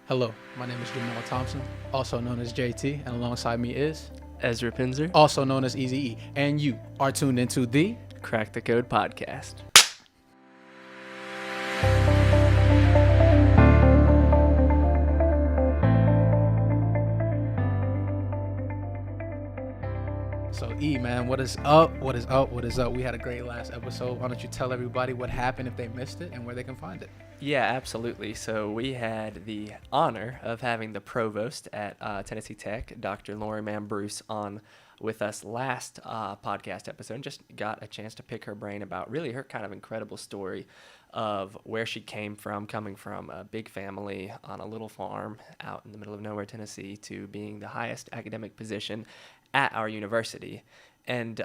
Hello, my name is Jamal Thompson, also known as JT, and alongside me is, Ezra Pinzer, also known as Easy E, and you are tuned into the Qrack the Code podcast. So E, man, what is up? What is up? What is up? We had a great last episode. Why don't you tell everybody what happened if they missed it and where they can find it? Yeah, absolutely. So we had the honor of having the provost at Tennessee Tech, Dr. Lori Mann Bruce, on with us last podcast episode, and just got a chance to pick her brain about really her kind of incredible story of where she came from, coming from a big family on a little farm out in the middle of nowhere, Tennessee, to being the highest academic position at our university, and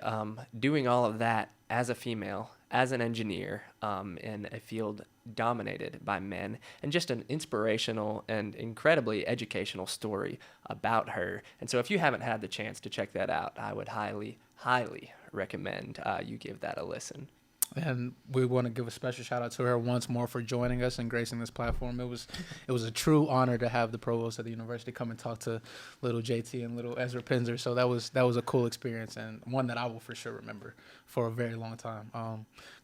doing all of that as a female, as an engineer, in a field dominated by men, and just an inspirational and incredibly educational story about her. And so if you haven't had the chance to check that out, I would highly, highly recommend you give that a listen. And we want to give a special shout out to her once more for joining us and gracing this platform. It was a true honor to have the provost of the university come and talk to little JT and little Ezra Pinzer. So that was a cool experience, and one that I will for sure remember for a very long time.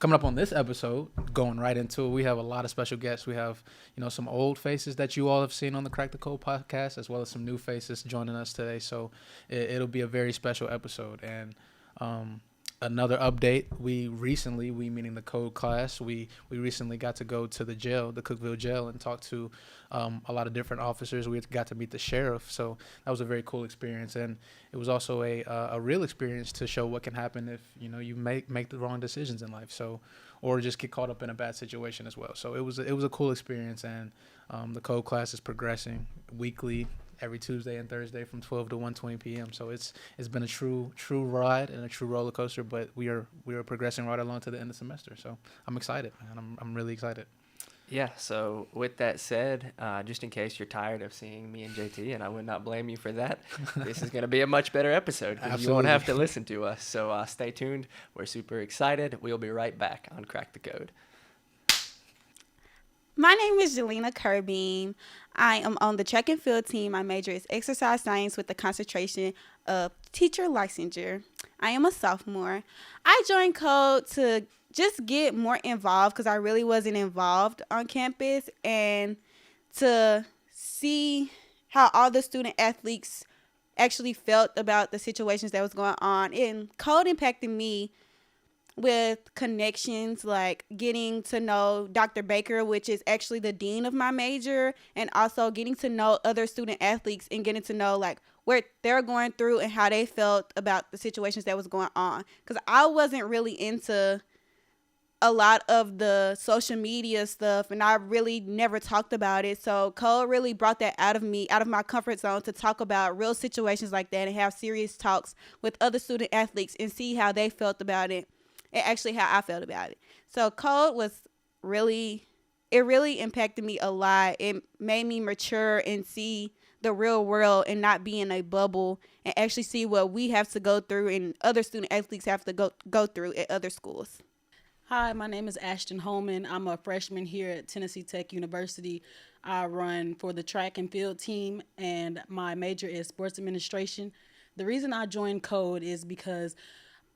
Coming up on this episode, going right into it, we have a lot of special guests. We have some old faces that you all have seen on the Qrack the Code podcast, as well as some new faces joining us today. So it'll be a very special episode. And another update, we meaning the code class, we recently got to go to the jail, the Cookeville jail, and talk to a lot of different officers. We got to meet the sheriff, so that was a very cool experience, and it was also a real experience to show what can happen if you make the wrong decisions in life, so or just get caught up in a bad situation as well. So it was a cool experience, and the code class is progressing weekly, every Tuesday and Thursday from 12 to 1:20 p.m. So it's been a true ride and a true roller coaster, but we are progressing right along to the end of the semester. So I'm excited, man. I'm really excited. Yeah, so with that said, just in case you're tired of seeing me and JT, and I would not blame you for that, this is going to be a much better episode because you won't have to listen to us. So stay tuned. We're super excited. We'll be right back on Qrack the Code. My name is Jelena Kerbeam. I am on the track and field team. My major is exercise science with the concentration of teacher licensure. I am a sophomore. I joined Code to just get more involved because I really wasn't involved on campus, and to see how all the student athletes actually felt about the situations that was going on. And Code impacted me with connections, like getting to know Dr. Baker, which is actually the dean of my major, and also getting to know other student athletes and getting to know like what they're going through and how they felt about the situations that was going on. Because I wasn't really into a lot of the social media stuff, and I really never talked about it. So Cole really brought that out of me, out of my comfort zone, to talk about real situations like that and have serious talks with other student athletes and see how they felt about it. And actually how I felt about it. So Code was really impacted me a lot. It made me mature and see the real world and not be in a bubble, and actually see what we have to go through and other student athletes have to go through at other schools. Hi, my name is Ashton Holman. I'm a freshman here at Tennessee Tech University. I run for the track and field team, and my major is sports administration. The reason I joined Code is because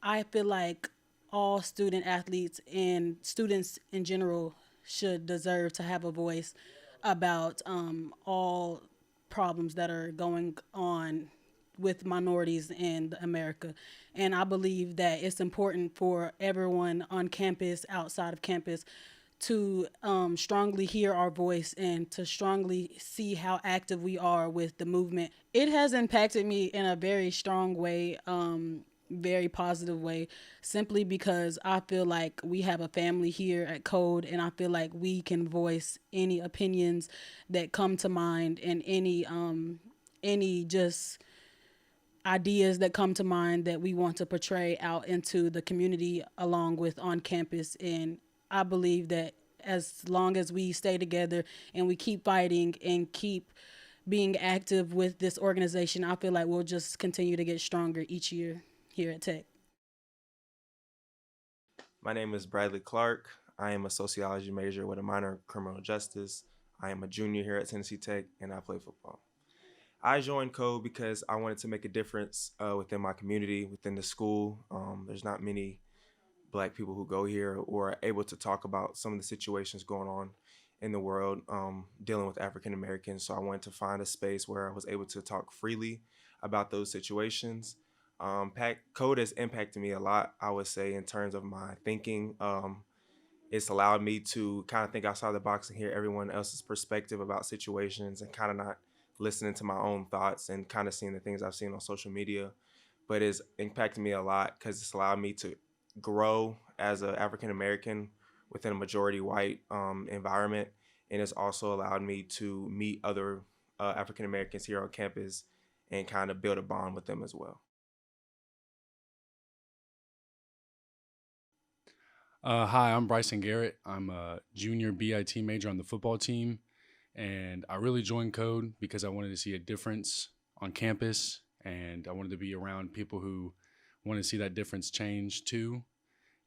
I feel like all student athletes and students in general should deserve to have a voice about all problems that are going on with minorities in America. And I believe that it's important for everyone on campus, outside of campus, to strongly hear our voice and to strongly see how active we are with the movement. It has impacted me in a very strong way, very positive way, simply because I feel like we have a family here at Code, and I feel like we can voice any opinions that come to mind and any just ideas that come to mind that we want to portray out into the community along with on campus. And I believe that as long as we stay together and we keep fighting and keep being active with this organization, I feel like we'll just continue to get stronger each year here at Tech. My name is Bradley Clark. I am a sociology major with a minor in criminal justice. I am a junior here at Tennessee Tech, and I play football. I joined Code because I wanted to make a difference within my community, within the school. There's not many Black people who go here or are able to talk about some of the situations going on in the world dealing with African Americans. So I wanted to find a space where I was able to talk freely about those situations. Code has impacted me a lot, I would say, in terms of my thinking. It's allowed me to kind of think outside the box and hear everyone else's perspective about situations and kind of not listening to my own thoughts and kind of seeing the things I've seen on social media. But it's impacted me a lot because it's allowed me to grow as an African American within a majority white environment. And it's also allowed me to meet other African Americans here on campus and kind of build a bond with them as well. Hi, I'm Bryson Garrett. I'm a junior BIT major on the football team, and I really joined Code because I wanted to see a difference on campus, and I wanted to be around people who want to see that difference change too.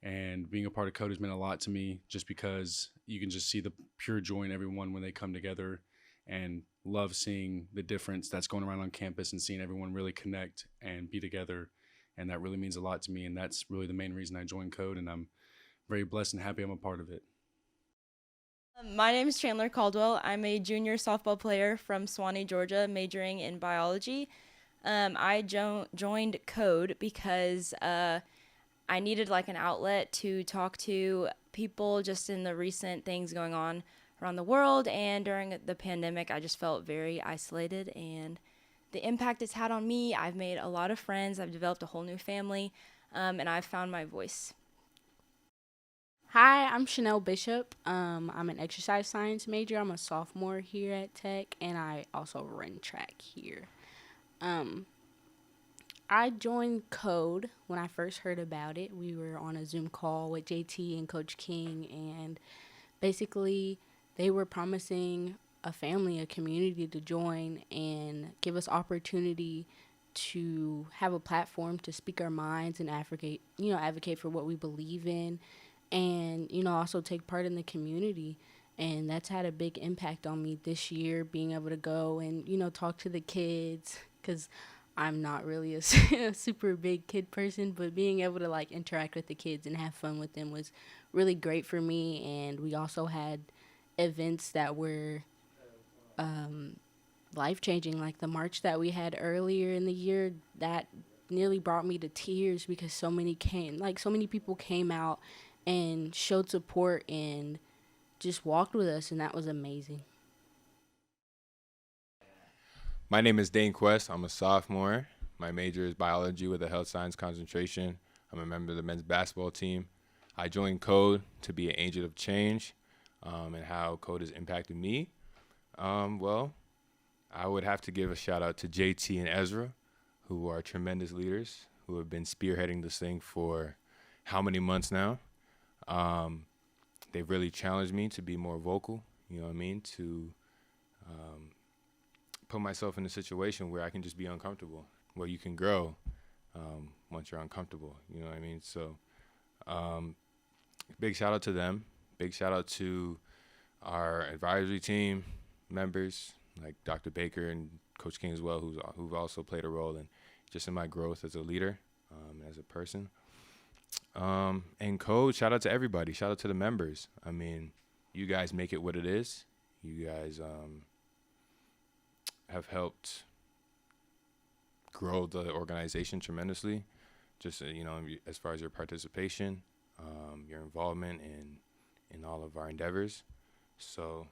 And being a part of Code has meant a lot to me just because you can just see the pure joy in everyone when they come together, and love seeing the difference that's going around on campus and seeing everyone really connect and be together. And that really means a lot to me, and that's really the main reason I joined Code, and I'm very blessed and happy I'm a part of it. My name is Chandler Caldwell. I'm a junior softball player from Swanee, Georgia, majoring in biology. I joined Code because I needed like an outlet to talk to people just in the recent things going on around the world. And during the pandemic, I just felt very isolated. And the impact it's had on me, I've made a lot of friends. I've developed a whole new family, and I've found my voice. Hi, I'm Chanel Bishop. I'm an exercise science major. I'm a sophomore here at Tech, and I also run track here. I joined Code when I first heard about it. We were on a Zoom call with JT and Coach King, and basically they were promising a family, a community to join and give us opportunity to have a platform to speak our minds and advocate for what we believe in, and also take part in the community. And that's had a big impact on me this year, being able to go and talk to the kids, because I'm not really a super big kid person, but being able to like interact with the kids and have fun with them was really great for me. And we also had events that were life-changing, like the march that we had earlier in the year that nearly brought me to tears, because so many people came out and showed support and just walked with us, and that was amazing. My name is Dane Quest. I'm a sophomore. My major is biology with a health science concentration. I'm a member of the men's basketball team. I joined Code to be an agent of change, and how Code has impacted me. Well, I would have to give a shout out to JT and Ezra, who are tremendous leaders, who have been spearheading this thing for how many months now. They've really challenged me to be more vocal, to put myself in a situation where I can just be uncomfortable, where you can grow once you're uncomfortable, So big shout out to them. Big shout out to our advisory team members like Dr. Baker and Coach King as well, who've also played a role in just in my growth as a leader, as a person. And Code, shout out to everybody. Shout out to the members. I mean, you guys make it what it is. You guys have helped grow the organization tremendously. Just, as far as your participation, your involvement in all of our endeavors. So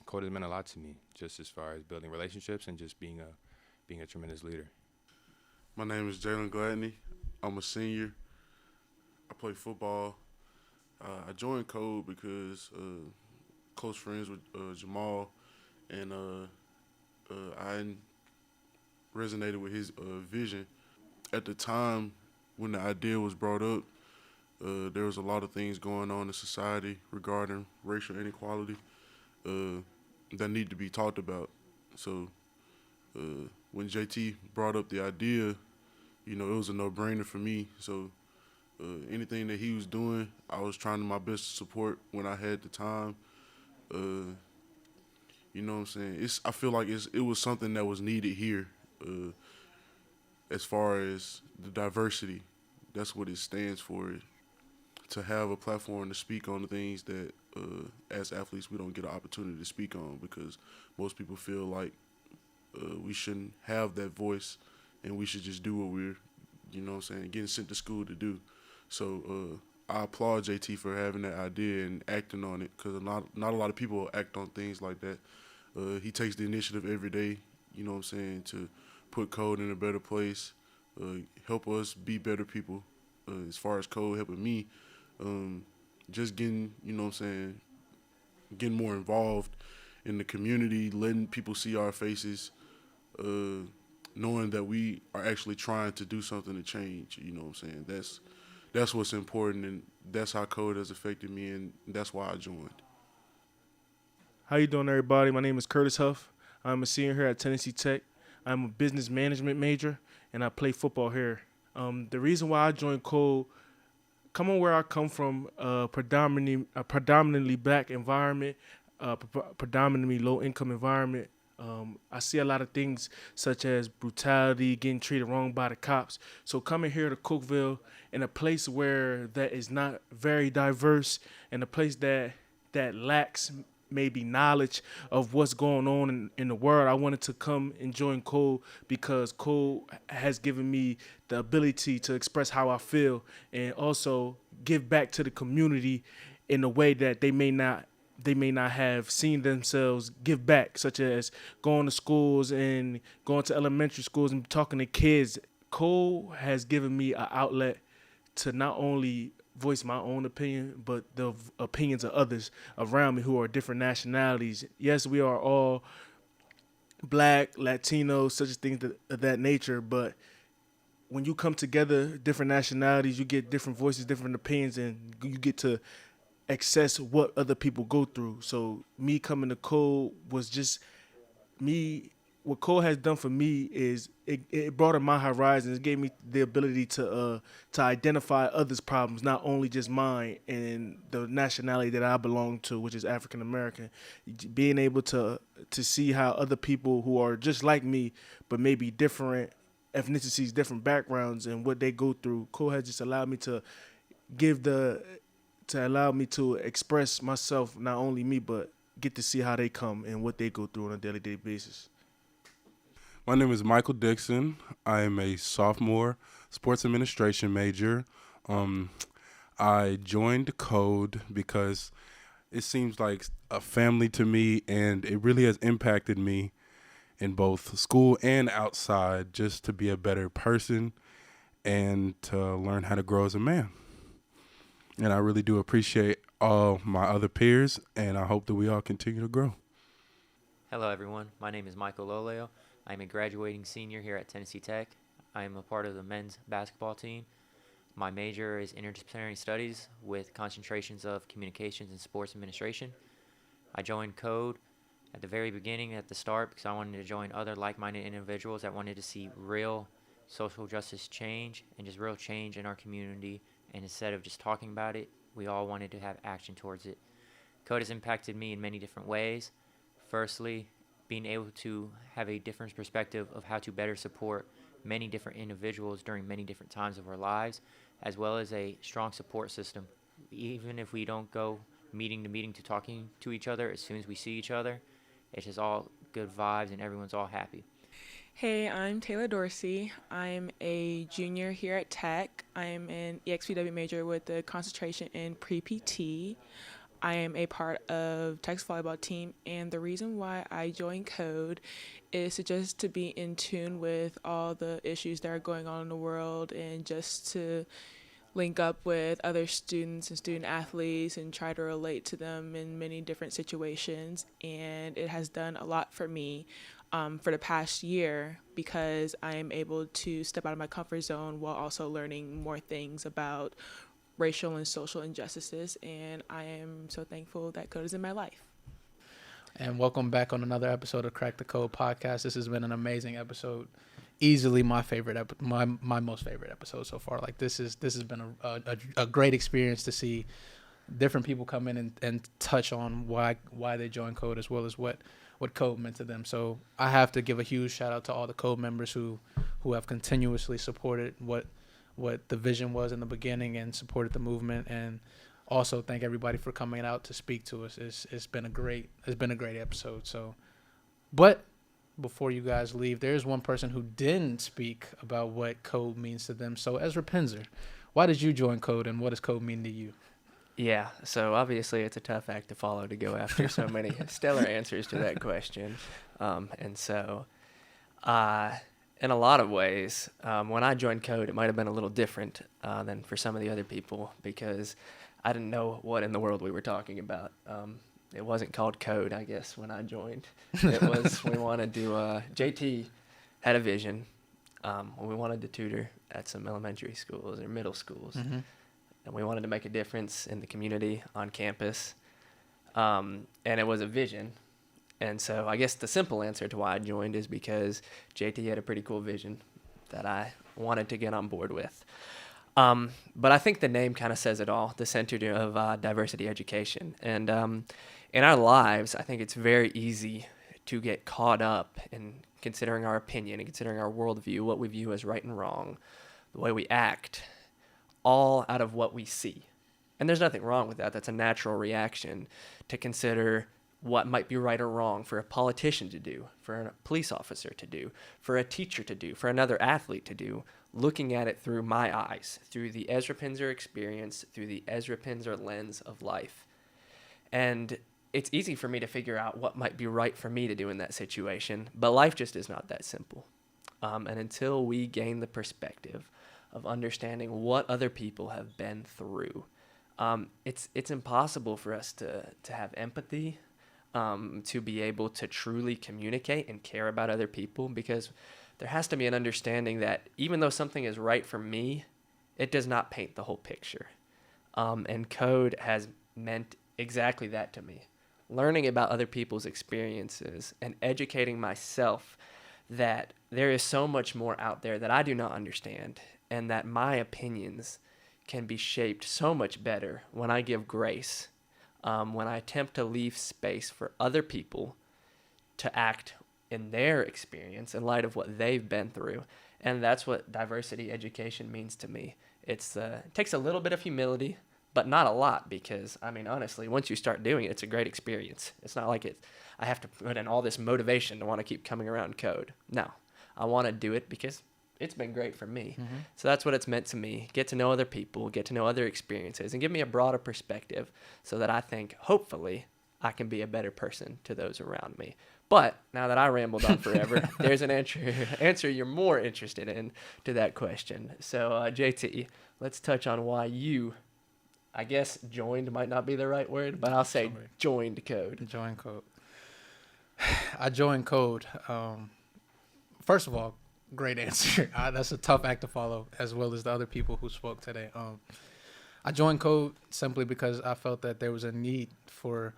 Code has meant a lot to me, just as far as building relationships and just being a tremendous leader. My name is Jalen Gladney. I'm a senior. I play football. I joined Code because close friends with Jamal, and I resonated with his vision. At the time when the idea was brought up, there was a lot of things going on in society regarding racial inequality that need to be talked about. So when JT brought up the idea, it was a no-brainer for me. So anything that he was doing, I was trying my best to support when I had the time. You know what I'm saying? I feel like it was something that was needed here, as far as the diversity. That's what it stands for. To have a platform to speak on the things that, as athletes, we don't get an opportunity to speak on because most people feel like we shouldn't have that voice and we should just do what we're, you know what I'm saying, getting sent to school to do. So I applaud JT for having that idea and acting on it because not a lot of people act on things like that. He takes the initiative every day, you know what I'm saying, to put Code in a better place, help us be better people. As far as Code helping me, just getting, you know what I'm saying, getting more involved in the community, letting people see our faces, knowing that we are actually trying to do something to change, you know what I'm saying. That's what's important, and that's how Code has affected me, and that's why I joined. How you doing, everybody? My name is Curtis Huff. I'm a senior here at Tennessee Tech. I'm a business management major, and I play football here. The reason why I joined Code, coming where I come from, a predominantly black environment, predominantly low-income environment, I see a lot of things such as brutality, getting treated wrong by the cops. So coming here to Cookeville, in a place where that is not very diverse, and a place that lacks maybe knowledge of what's going on in the world, I wanted to come and join Code because Code has given me the ability to express how I feel and also give back to the community in a way that they may not have seen themselves give back, such as going to schools and going to elementary schools and talking to kids. Code has given me an outlet to not only voice my own opinion, but the opinions of others around me who are different nationalities. Yes, we are all black, Latinos, such things of that nature, but when you come together, different nationalities, you get different voices, different opinions, and you get to access what other people go through. So me coming to Code was just me. What Code has done for me is it broadened my horizons. It gave me the ability to identify others' problems, not only just mine and the nationality that I belong to, which is African American. Being able to see how other people who are just like me, but maybe different ethnicities, different backgrounds, and what they go through. Code has just allowed me to allow me to express myself, not only me, but get to see how they come and what they go through on a daily basis. My name is Michael Dixon. I am a sophomore sports administration major. I joined Code because it seems like a family to me, and it really has impacted me in both school and outside, just to be a better person and to learn how to grow as a man. And I really do appreciate all my other peers, and I hope that we all continue to grow. Hello, everyone. My name is Michael Loleo. I'm a graduating senior here at Tennessee Tech. I am a part of the men's basketball team. My major is interdisciplinary studies with concentrations of communications and sports administration. I joined Code at the very beginning, at the start, because I wanted to join other like-minded individuals that wanted to see real social justice change and just real change in our community. And instead of just talking about it, we all wanted to have action towards it. Code has impacted me in many different ways. Firstly, being able to have a different perspective of how to better support many different individuals during many different times of our lives, as well as a strong support system. Even if we don't go meeting to meeting to talking to each other, as soon as we see each other, it's just all good vibes and everyone's all happy. Hey, I'm Taylor Dorsey. I'm a junior here at Tech. I am an EXPW major with a concentration in pre-PT. I am a part of Tech's volleyball team, and the reason why I joined Code is to be in tune with all the issues that are going on in the world and just to link up with other students and student athletes and try to relate to them in many different situations. And it has done a lot for me for the past year because I am able to step out of my comfort zone while also learning more things about racial and social injustices, and I am so thankful that Code is in my life. And welcome back on another episode of Qrack the Code podcast. This has been an amazing episode, easily my favorite, my most favorite episode so far. Like this has been a great experience to see different people come in and touch on why they join Code, as well as what what Code meant to them. So I have to give a huge shout out to all the Code members who have continuously supported what the vision was in the beginning and supported the movement, and also thank everybody for coming out to speak to us. It's been a great episode. So, but before you guys leave, there is one person who didn't speak about what Code means to them. So Ezra Pinzer, why did you join Code, and what does Code mean to you? Yeah, so obviously it's a tough act to follow to go after so many stellar answers to that question. And so, in a lot of ways, when I joined Code, it might have been a little different than for some of the other people, because I didn't know what in the world we were talking about. It wasn't called Code, I guess, when I joined. It was, we wanted to, JT had a vision. We wanted to tutor at some elementary schools or middle schools. Mm-hmm. And we wanted to make a difference in the community on campus. And it was a vision. And so I guess the simple answer to why I joined is because JT had a pretty cool vision that I wanted to get on board with. But I think the name kind of says it all, the Center of Diversity Education. And in our lives, I think it's very easy to get caught up in considering our opinion and considering our worldview, what we view as right and wrong, the way we act, all out of what we see. And there's nothing wrong with that. That's a natural reaction to consider what might be right or wrong for a politician to do, for a police officer to do, for a teacher to do, for another athlete to do, looking at it through my eyes, through the Ezra Pinzer experience, through the Ezra Pinzer lens of life. And it's easy for me to figure out what might be right for me to do in that situation, but life just is not that simple. And until we gain the perspective of understanding what other people have been through, it's impossible for us to have empathy, to be able to truly communicate and care about other people, because there has to be an understanding that even though something is right for me, it does not paint the whole picture. And Code has meant exactly that to me. Learning about other people's experiences and educating myself that there is so much more out there that I do not understand, and that my opinions can be shaped so much better when I give grace, when I attempt to leave space for other people to act in their experience in light of what they've been through. And that's what diversity education means to me. It takes a little bit of humility, but not a lot, because, I mean, honestly, once you start doing it, it's a great experience. It's not like I have to put in all this motivation to want to keep coming around Code. No, I want to do it because it's been great for me. Mm-hmm. So that's what it's meant to me. Get to know other people, get to know other experiences, and give me a broader perspective so that I think, hopefully, I can be a better person to those around me. But now that I rambled on forever, there's an answer you're more interested in to that question. So, JT, let's touch on why you, I guess joined might not be the right word, but I'll say joined Code. Join Code. I joined Code. First of all, great answer. That's a tough act to follow, as well as the other people who spoke today. I joined Code simply because I felt that there was a need for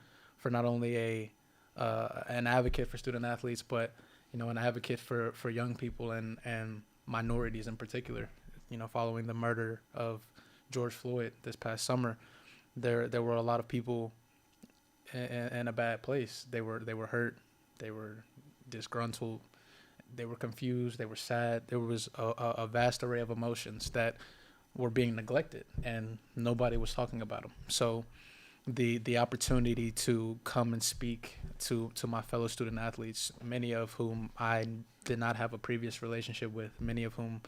not only an advocate for student athletes, but an advocate for young people and minorities in particular. Following the murder of George Floyd this past summer, there were a lot of people in a bad place. They were hurt, they were disgruntled, they were confused, they were sad. There was a vast array of emotions that were being neglected, and nobody was talking about them. So the opportunity to come and speak to my fellow student athletes, many of whom I did not have a previous relationship with, many of whom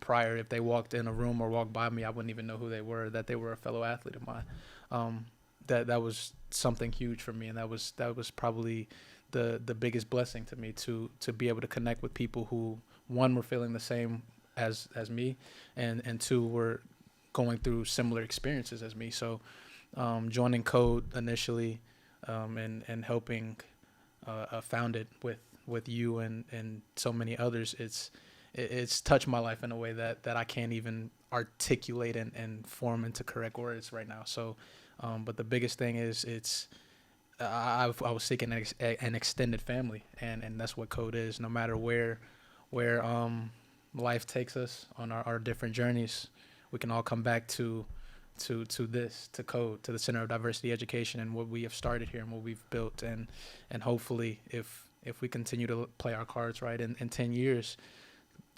prior, if they walked in a room or walked by me, I wouldn't even know who they were, that they were a fellow athlete of mine. That was something huge for me, and that was probably the biggest blessing to me, to be able to connect with people who, one, were feeling the same as me, and two, were going through similar experiences as me. So joining Code initially, and helping found it with you and so many others, it's touched my life in a way that I can't even articulate and form into correct words right now. So but the biggest thing is I was seeking an extended family, and that's what Code is. No matter where life takes us on our different journeys, we can all come back to to Code, to the Center of Diversity Education, and what we have started here and what we've built, and hopefully if we continue to play our cards right in 10 years,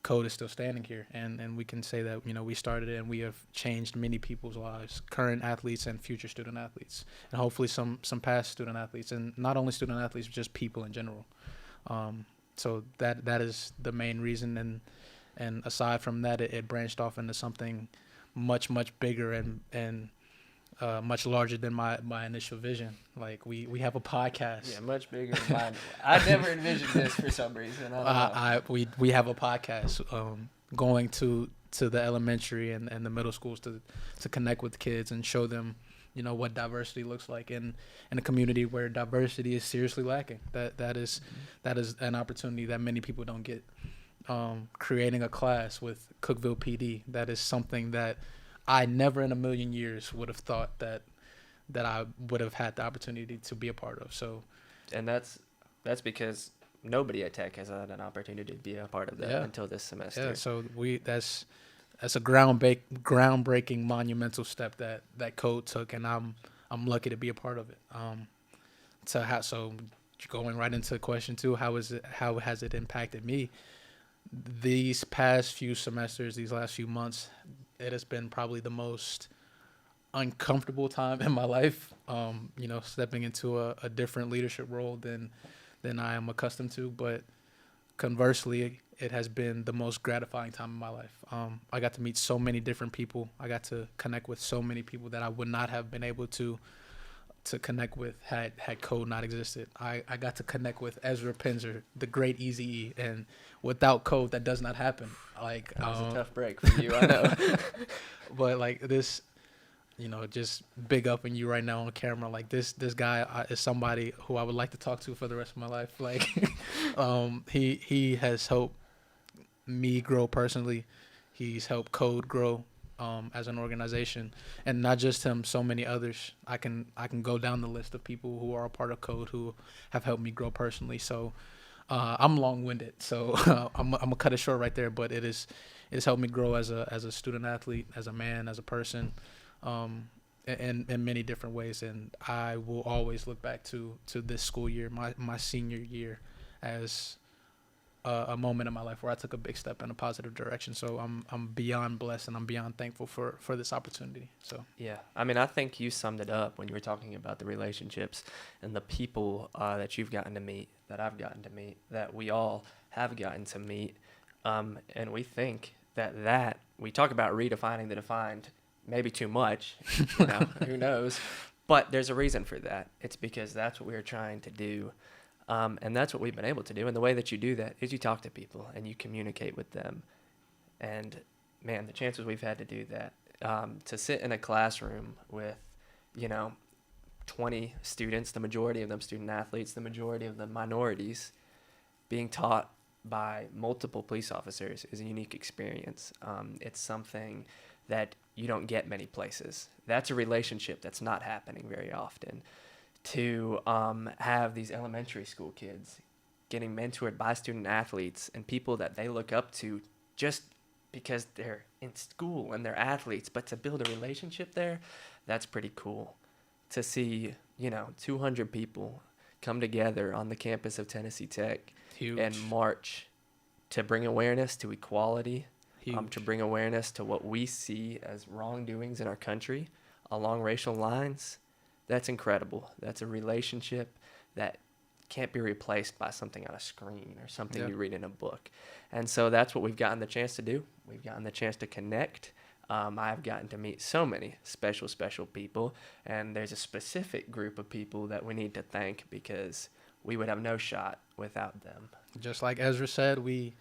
Code is still standing here, and we can say that, you know, we started it and we have changed many people's lives, current athletes and future student athletes, and hopefully some past student athletes, and not only student athletes, but just people in general. So that is the main reason, and aside from that, it branched off into something much bigger and much larger than my initial vision. Like we have a podcast. Yeah, much bigger than mine. I never envisioned this for some reason. I don't know. We have a podcast going to the elementary and the middle schools to connect with kids and show them, you know, what diversity looks like in a community where diversity is seriously lacking. That is an opportunity that many people don't get. Creating a class with Cookeville PD, that is something that I never in a million years would have thought that I would have had the opportunity to be a part of. So, and that's because nobody at Tech has had an opportunity to be a part of that until this semester. Yeah, so that's a groundbreaking monumental step that Code took, and I'm lucky to be a part of it. So going right into question 2, how has it impacted me? These past few semesters, these last few months, it has been probably the most uncomfortable time in my life. You know, stepping into a different leadership role than I am accustomed to. But conversely, it has been the most gratifying time in my life. I got to meet so many different people. I got to connect with so many people that I would not have been able to connect with had Code not existed. I got to connect with Ezra Pinzer, the great Eazy-E, and without Code, that does not happen. Like, that was a tough break for you, I know. But like this, you know, just big up in you right now on camera. Like this guy is somebody who I would like to talk to for the rest of my life. Like, he has helped me grow personally. He's helped Code grow as an organization, and not just him, so many others. I can go down the list of people who are a part of Code who have helped me grow personally. So I'm long-winded, so I'm gonna cut it short right there. But it's helped me grow as a student athlete, as a man, as a person, in many different ways. And I will always look back to this school year, my senior year, as a moment in my life where I took a big step in a positive direction. So I'm beyond blessed, and I'm beyond thankful for this opportunity. So yeah, I mean, I think you summed it up when you were talking about the relationships and the people that you've gotten to meet, that I've gotten to meet, that we all have gotten to meet, and we think that we talk about redefining the defined maybe too much, you know, who knows, but there's a reason for that. It's because that's what we're trying to do. And that's what we've been able to do. And the way that you do that is you talk to people and you communicate with them. And, man, the chances we've had to do that, to sit in a classroom with, you know, 20 students, the majority of them student athletes, the majority of them minorities, being taught by multiple police officers is a unique experience. It's something that you don't get many places. That's a relationship that's not happening very often. To have these elementary school kids getting mentored by student athletes and people that they look up to just because they're in school and they're athletes, but to build a relationship there, that's pretty cool. To see, you know, 200 people come together on the campus of Tennessee Tech and march to bring awareness to equality, to bring awareness to what we see as wrongdoings in our country along racial lines. That's incredible. That's a relationship that can't be replaced by something on a screen or something you read in a book. And so that's what we've gotten the chance to do. We've gotten the chance to connect. I've gotten to meet so many special people, and there's a specific group of people that we need to thank because we would have no shot without them. Just like Ezra said, we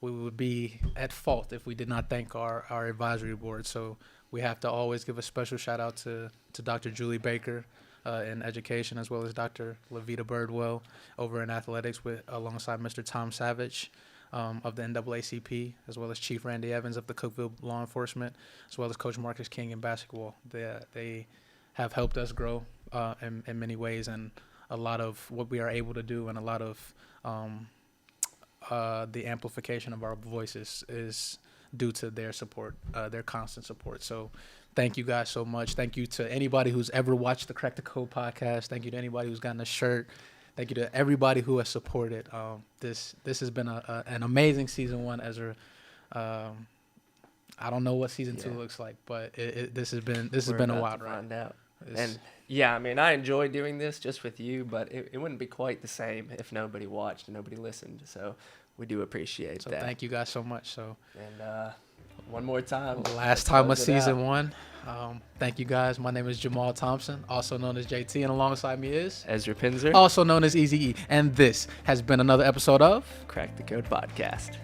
would be at fault if we did not thank our advisory board. So we have to always give a special shout out to Dr. Julie Baker in education, as well as Dr. Levita Birdwell over in athletics alongside Mr. Tom Savage of the NAACP, as well as Chief Randy Evans of the Cookeville Law Enforcement, as well as Coach Marcus King in basketball. They have helped us grow in many ways, and a lot of what we are able to do and a lot of the amplification of our voices is due to their support, their constant support. So thank you guys so much. Thank you to anybody who's ever watched the Qrack the Code podcast. Thank you to anybody who's gotten a shirt. Thank you to everybody who has supported. This has been an amazing season 1, Ezra. I don't know what season 2 looks like, but this has been a wild ride. Find out. And yeah, I mean, I enjoy doing this just with you, but it wouldn't be quite the same if nobody watched and nobody listened. So we do appreciate that. Thank you guys so much. So and one more time, last time of season 1. Thank you guys. My name is Jamal Thompson, also known as JT, and alongside me is Ezra Pinzer, also known as Easy E. And this has been another episode of Qrack the Code podcast.